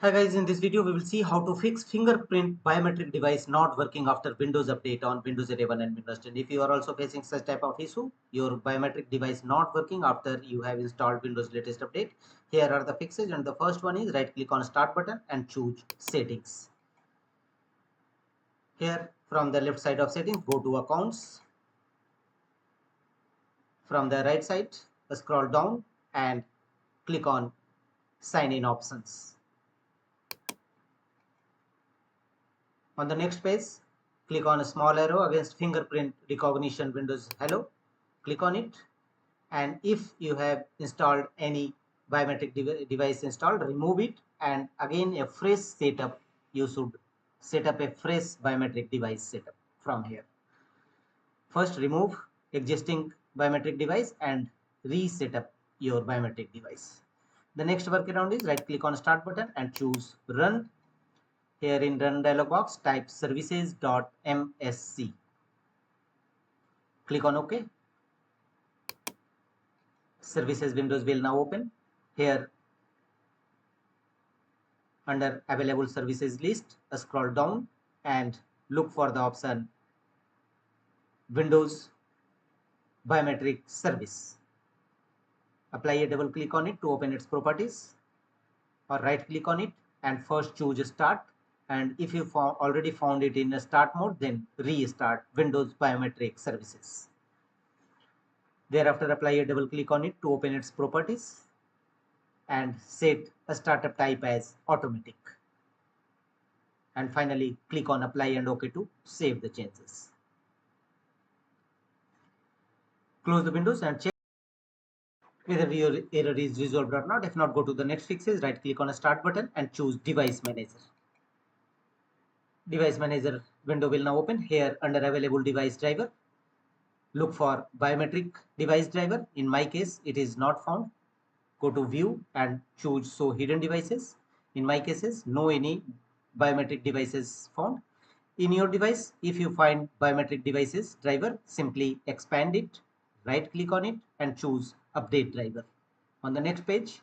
Hi guys, in this video we will see how to fix fingerprint biometric device not working after Windows update on Windows 11 and Windows 10. If you are also facing such type of issue, your biometric device not working after you have installed Windows latest update, here are the fixes, and the first one is right click on start button and choose settings. Here from the left side of settings, go to accounts. From the right side, scroll down and click on sign in options. On the next page, click on a small arrow against fingerprint recognition Windows Hello. Click on it, and if you have installed any biometric device installed, remove it, and again a fresh setup. You should set up a fresh biometric device setup from here. First, remove existing biometric device and reset up your biometric device. The next workaround is right click on start button and choose run. Here in run dialog box, type services.msc. Click on OK. Services windows will now open. Here under available services list, scroll down and look for the option Windows Biometric Service. Apply a double click on it to open its properties, or right click on it and first choose start, and if you already found it in a start mode, then restart Windows Biometric Services. Thereafter, apply a double click on it to open its properties and set a startup type as automatic. And finally, click on apply and OK to save the changes. Close the windows and check whether your error is resolved or not. If not, go to the next fixes, right click on a start button and choose device manager. Device manager window will now open. Here under available device driver, look for biometric device driver. In my case, it is not found. Go to view and choose show hidden devices. In my cases, no any biometric devices found. In your device, if you find biometric devices driver, simply expand it, right click on it and choose update driver. On the next page,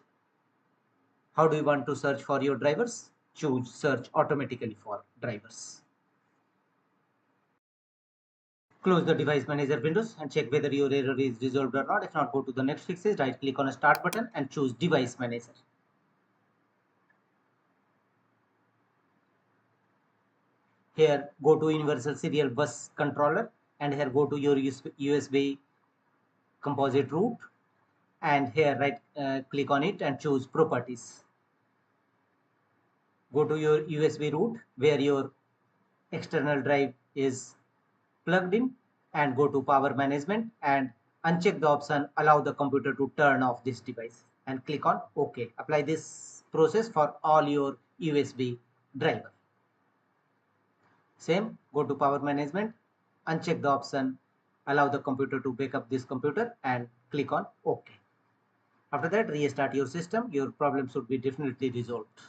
how do you want to search for your drivers? Choose search automatically for drivers. Close the device manager windows and check whether your error is resolved or not. If not, go to the next fixes, right click on a start button and choose device manager. Here go to universal serial bus controller and here go to your USB composite root, and here right click on it and choose properties. Go to your USB root where your external drive is plugged in and go to power management and uncheck the option allow the computer to turn off this device and click on OK. Apply this process for all your USB driver. Same, go to power management, uncheck the option allow the computer to back up this computer and click on OK. After that, restart your system. Your problem should be definitely resolved.